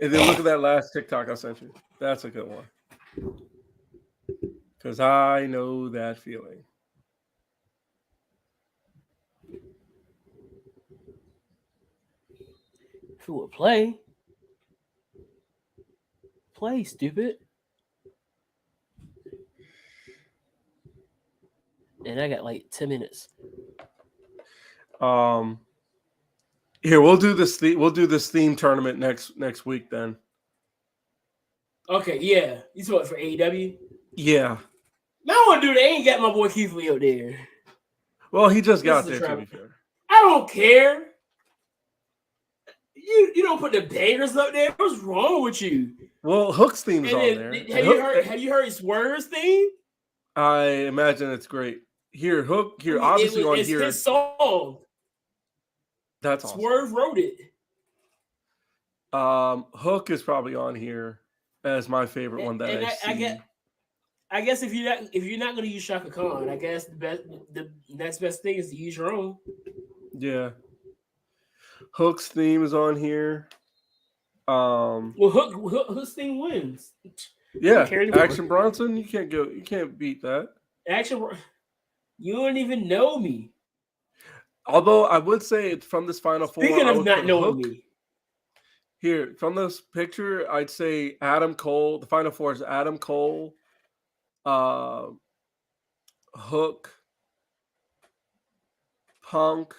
And then look at that last TikTok I sent you. That's a good one. Because I know that feeling. If it would play, stupid. And I got like 10 minutes. Here we'll do this. We'll do this theme tournament next week then. Okay, yeah. You saw it for AEW? Yeah. No, I want to do that. I ain't got my boy Keith Lee up there. Well, he just got there, to be fair. I don't care. You don't put the bangers up there. What's wrong with you? Well, Hook's theme's on there. Have you heard Swerve's theme? I imagine it's great. Here, Hook. Here, obviously on it's here. It's his song. That's awesome. Swerve wrote it. Hook is probably on here as my favorite one that I guess if you're not going to use Shaka Khan, I guess the next best thing is to use your own. Yeah. Hook's theme is on here. Well, Hook's theme wins. Yeah, Action Bronson, you can't beat that. You don't even know me. Although I would say it's from this Final Four. Speaking of not knowing me. Here, from this picture, I'd say Adam Cole. The Final Four is Adam Cole, Hook, Punk,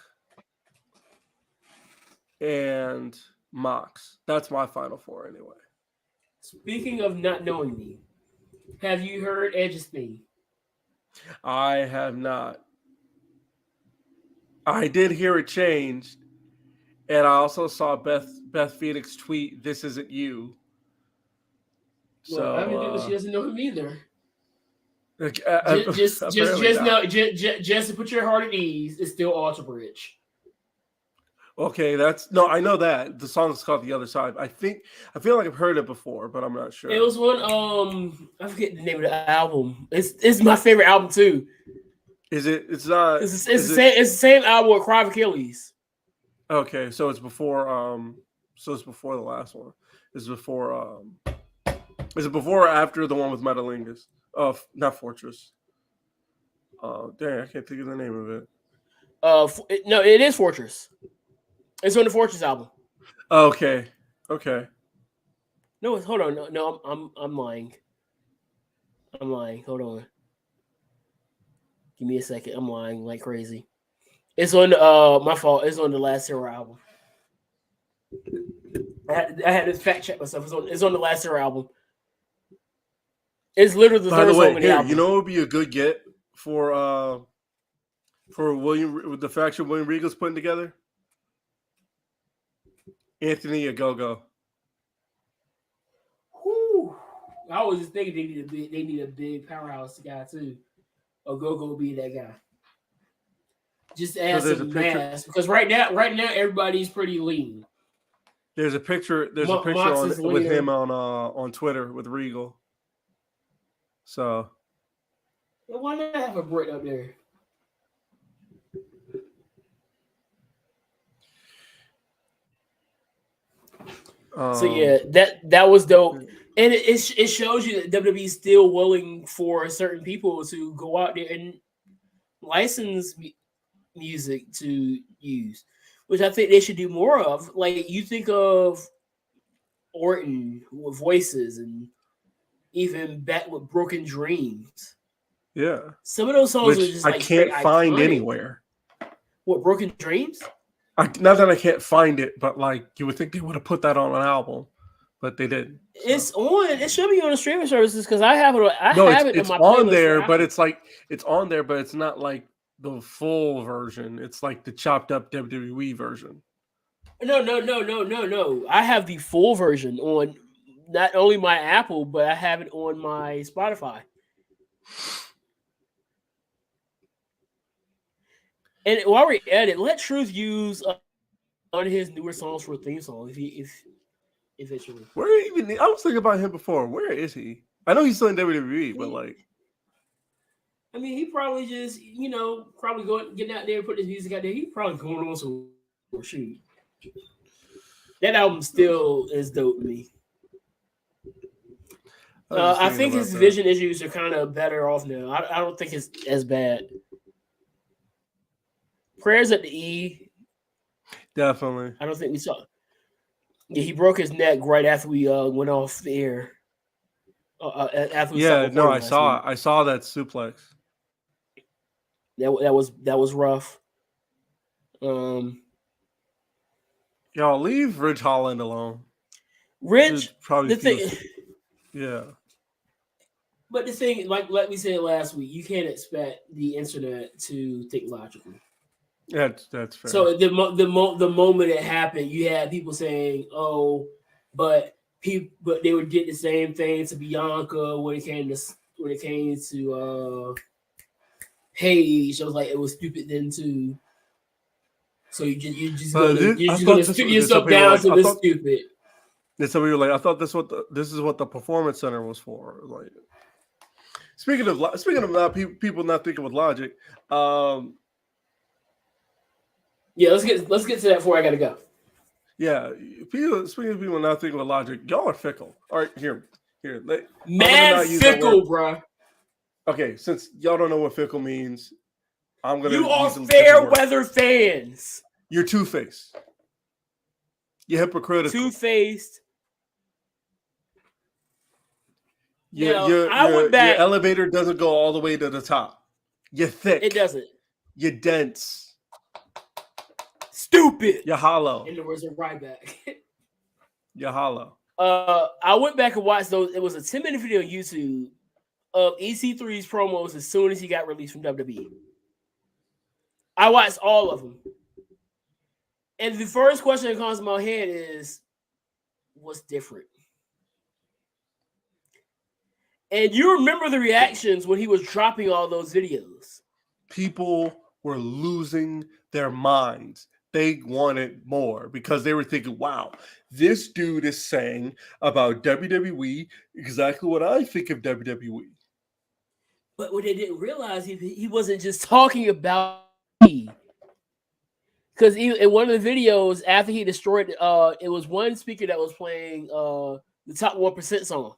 and Mox. That's my Final Four anyway. Speaking of not knowing me, have you heard Edge's theme? I have not. I did hear it changed, and I also saw Beth Phoenix tweet, "This isn't you." Well, she doesn't know him either. Just to put your heart at ease, it's still Alter Bridge. Okay, I know that the song is called "The Other Side." I feel like I've heard it before, but I'm not sure. It was one. I forget the name of the album. It's my favorite album too. Is it? It's not. It's the same album with Cry of Achilles. Okay, so it's before. So it's before the last one. Is before. Is it before or after the one with Metalingus? Oh, not Fortress. Dang, I can't think of the name of it. No, it is Fortress. It's on the Fortress album. Okay. No, hold on. No, I'm lying. Hold on. Give me a second. I'm lying like crazy. It's on my fault. It's on the Last Hero album. I had to fact check myself. It's on the last Era album. It's literally the By third the song way, in the here, album. you know what would be a good get for William with the faction William Regal's putting together? Anthony Agogo. Whew. I was just thinking they need a big powerhouse guy too. Go be that guy. Just add there's some a picture- mass because right now everybody's pretty lean. There's a picture. There's a picture Mox on is with leaner. him on Twitter with Regal. So Why not have a Brit up there? So yeah, that was dope, and it shows you that WWE is still willing for certain people to go out there and license music to use, which I think they should do more of. Like you think of Orton with Voices, and even back with Broken Dreams. yeah, Some of those songs are which just I like can't find iconic. anywhere. What, Broken Dreams? Not that I can't find it, but like you would think they would have put that on an album, but they didn't. So. It's on. It should be on the streaming services because I have it. It's on my on playlist there, for but Apple. it's on there, but it's not like the full version. It's like the chopped up WWE version. No. I have the full version on not only my Apple, but I have it on my Spotify. And while we're at it, let Truth use on his newer songs for a theme song if eventually. Where even? I was thinking about him before. Where is he? I know he's still in WWE, but like, I mean, he probably just probably getting out there and putting his music out there. He probably going on some shoot. That album still is dope to me. I think his vision issues are kind of better off now. I don't think it's as bad. Prayers at the E. Definitely. I don't think we saw. Yeah, he broke his neck right after we went off the air. After we I saw that suplex. That was rough. Y'all leave Ridge Holland alone. Rich, probably the thing. Yeah. But the thing, like we said last week, you can't expect the internet to think logically. That's fair. So the moment it happened, you had people saying, "Oh, but they would get the same thing to Bianca when it came to Paige." I was like, it was stupid then too. So you're just gonna strip yourself down to this stupid. And some people were like, I thought this is what the Performance Center was for. Like, speaking of not people not thinking with logic. Yeah, let's get to that before I gotta go. Yeah, speaking of people not thinking with logic, y'all are fickle. All right, here. Mad fickle, bro. Okay, since y'all don't know what fickle means, I'm gonna. You are fair weather fans. You're two-faced. You're hypocritical. Two-faced. Your elevator doesn't go all the way to the top. You're thick. It doesn't. You're dense. Stupid. You're hollow. In the words of Ryback. You're hollow. I went back and watched those. It was a 10-minute video on YouTube of EC3's promos as soon as he got released from WWE. I watched all of them. And the first question that comes to my head is, what's different? And you remember the reactions when he was dropping all those videos. People were losing their minds. They wanted more because they were thinking, wow, this dude is saying about WWE exactly what I think of WWE. But what they didn't realize, he wasn't just talking about me. Because in one of the videos, after he destroyed, it was one speaker that was playing the Top 1% song.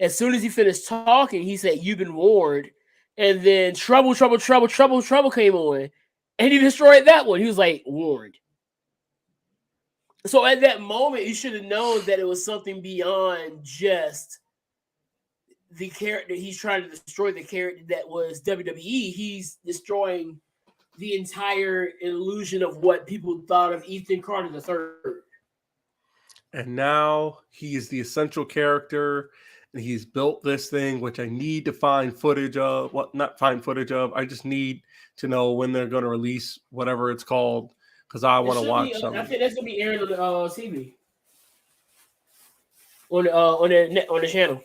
As soon as he finished talking, he said, "You've been warned." And then Trouble came on. And he destroyed that one. He was like, warned. So at that moment, you should have known that it was something beyond just the character. He's trying to destroy the character that was WWE. He's destroying the entire illusion of what people thought of Ethan Carter III. And now he is the essential character, and he's built this thing, which I need to find footage of. What not find footage of? I just need to know when they're going to release whatever it's called because I want to watch something. I think that's going to be aired on the TV on the channel.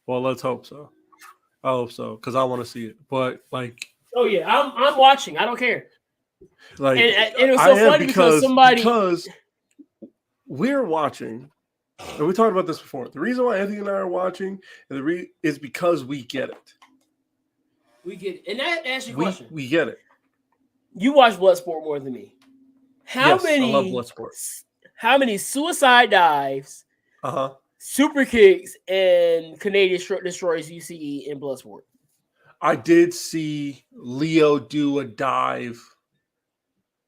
Well, let's hope so. I hope so because I want to see it. But like, oh yeah, I'm watching. I don't care. Like, and it was so funny because we're watching, and we talked about this before. The reason why Anthony and I are watching is because we get it. We get it. And that asks you a question. We get it. You watch Bloodsport more than me. I love Bloodsport. How many suicide dives, super kicks, and Canadian destroys you see in Bloodsport? I did see Leo do a dive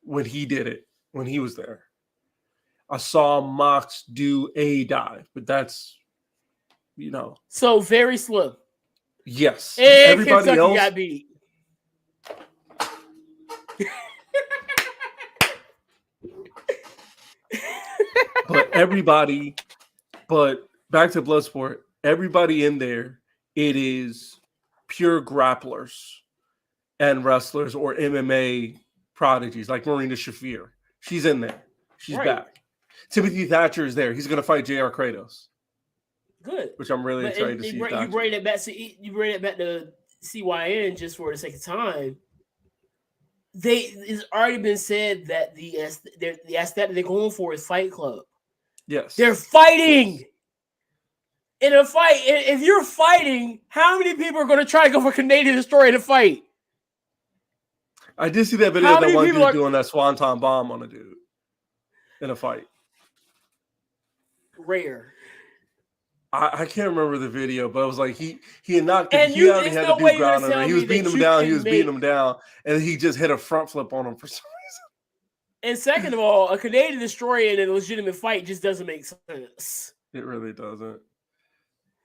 when he did it, when he was there. I saw Mox do a dive, but that's, So very slim. Yes. And everybody Kentucky else got beat. But back to Bloodsport, everybody in there, it is pure grapplers and wrestlers or MMA prodigies like Marina Shafir. She's in there. She's back. Timothy Thatcher is there. He's going to fight J.R. Kratos. Good. Which I'm really excited to see. You bring it back to CYN just for the sake of time. It's already been said that the aesthetic they're going for is Fight Club. Yes. They're fighting. In a fight, if you're fighting, how many people are going to try to go for Canadian Destroyer to fight? I did see that video of that one dude doing that swanton bomb on a dude in a fight. Rare. I can't remember the video, but it was like he had knocked him. He already had the dude ground under. He was beating him down. He was beating him down, and he just hit a front flip on him for some reason. And second of all, a Canadian Destroyer in a legitimate fight just doesn't make sense. It really doesn't.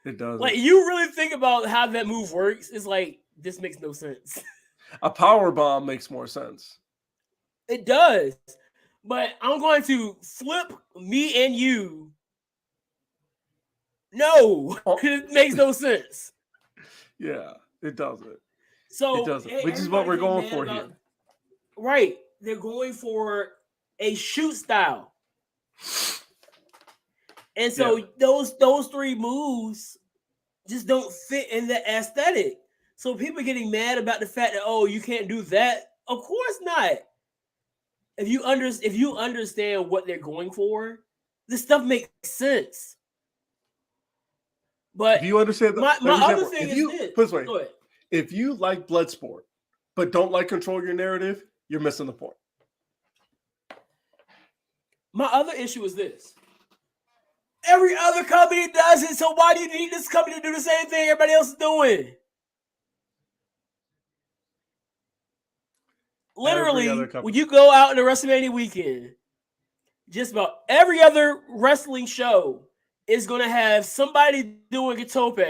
It doesn't. Like, you really think about how that move works, it's like, this makes no sense. A power bomb makes more sense. It does. But I'm going to flip me and you. No, it makes no sense. Yeah, it doesn't. So it doesn't. Which is what we're going for here. Right. They're going for a shoot style. And so those three moves just don't fit in the aesthetic. So people are getting mad about the fact that, oh, you can't do that. Of course not. If you understand what they're going for, this stuff makes sense. But if you understand my other thing is this. Put it this way, if you like Bloodsport but don't like Control Your Narrative, you're missing the point. My other issue is this. Every other company does it, so why do you need this company to do the same thing everybody else is doing? Literally, when you go out in the WrestleMania weekend, just about every other wrestling show is going to have somebody doing a tope,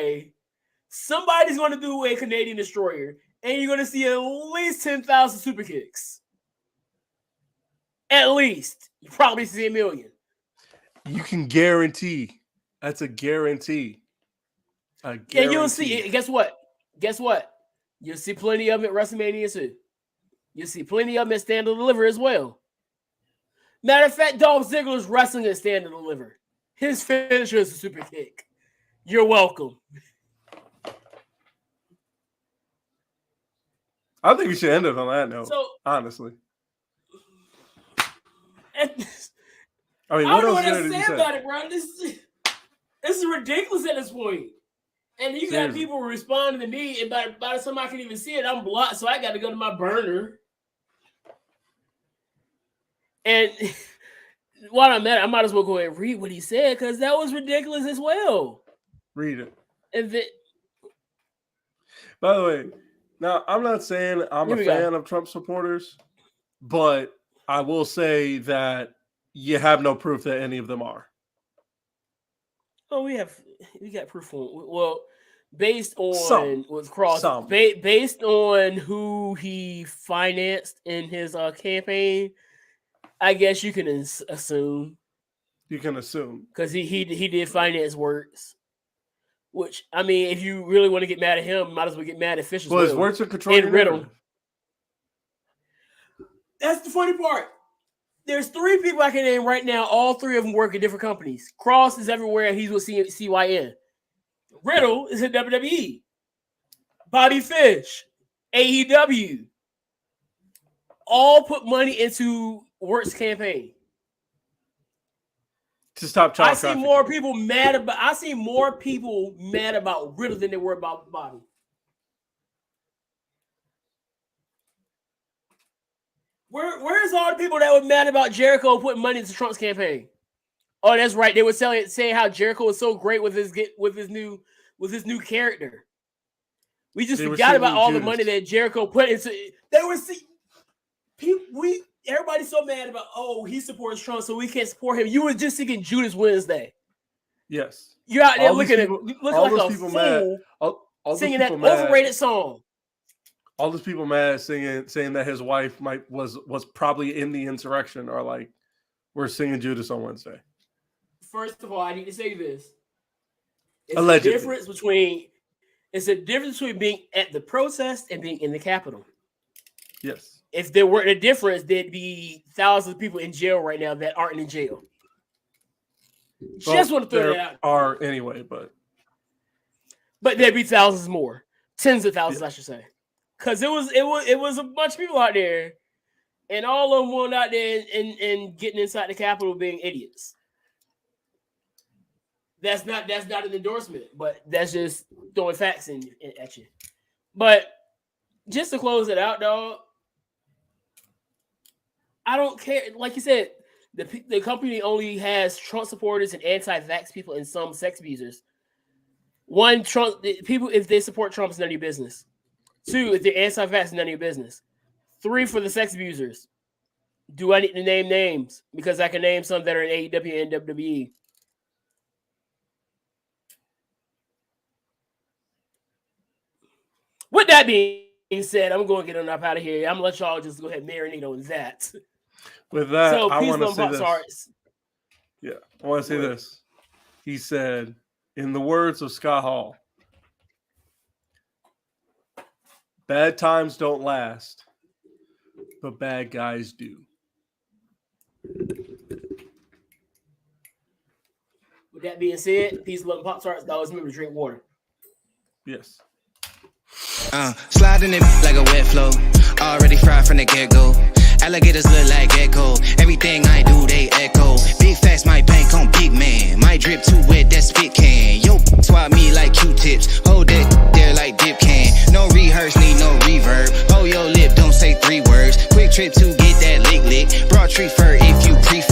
somebody's going to do a Canadian Destroyer, and you're going to see at least 10,000 super kicks. At least. You probably see 1 million. You can guarantee. That's a guarantee. And you'll see. Guess what? You'll see plenty of them at WrestleMania too. You'll see plenty of them at Stand and Deliver as well. Matter of fact, Dolph Ziggler's wrestling at Stand and Deliver. His finisher is a super kick. You're welcome. I think we should end it on that note. Honestly. I mean, I don't know what to say about it, bro. This is ridiculous at this point. And you got people responding to me, and by the time I can even see it, I'm blocked, so I got to go to my burner. And while I'm at it, I might as well go ahead and read what he said, because that was ridiculous as well. Read it. And by the way, now I'm not saying I'm a fan of Trump supporters, but I will say that you have no proof that any of them are. Oh, we got proof. Well, based on Some. with Cross, Some. based on who he financed in his campaign, I guess you can assume. You can assume because he did finance works. Which I mean, if you really want to get mad at him, might as well get mad at Fish as well. His words are controlling and Riddle. narrative. That's the funny part. There's 3 people I can name right now. All 3 of them work at different companies. Cross is everywhere. He's with CYN. Riddle is at WWE. Bobby Fish, AEW. All put money into Works campaign. To stop child I see trafficking. more people mad about Riddle than they were about Bobby. Where's all the people that were mad about Jericho putting money into Trump's campaign? Oh, that's right. They were saying how Jericho was so great with his new character. We just forgot about all the money that Jericho put into. They were everybody's so mad about. Oh, he supports Trump, so we can't support him. You were just thinking Judas Wednesday. Yes, you're out there all looking like a people fool mad. All singing that overrated song. All those people mad saying that his wife was probably in the insurrection or like we're singing Judas on Wednesday. First of all, I need to say this. It's Allegedly. a difference between being at the protest and being in the Capitol. Yes. If there weren't a difference, there'd be thousands of people in jail right now that aren't in jail. Just want to throw that out. Are anyway, but there'd be thousands more, tens of thousands, I should say. Because it was a bunch of people out there, and all of them went out there and getting inside the Capitol being idiots. That's not an endorsement, but that's just throwing facts at you. But just to close it out, dog, I don't care. Like you said, the company only has Trump supporters and anti-vax people and some sex abusers. 1, Trump people, if they support Trump, it's none of your business. 2, if they're anti-vax, it's none of your business. 3, for the sex abusers. Do I need to name names? Because I can name some that are in AEW and WWE. With that being said, I'm going to get on up out of here. I'm going to let y'all just go ahead and marinate on that. With that, so, I want to say this. Arts. Yeah, I want to say this. He said, in the words of Scott Hall, bad times don't last, but bad guys do. With that being said, peace, love, and Pop-Tarts. Always remember to drink water. Yes. Sliding it like a wet flow. Already fried from the get-go. Alligators look like gecko. Everything I do, they echo. Big facts, my bank on big man. My drip too wet, that spit can. Yo, swap me like Q-tips. Hold that there like dip can. No rehearse, need no reverb. Hold your lip, don't say 3 words. Quick trip to get that lick. Broad tree fur if you prefer.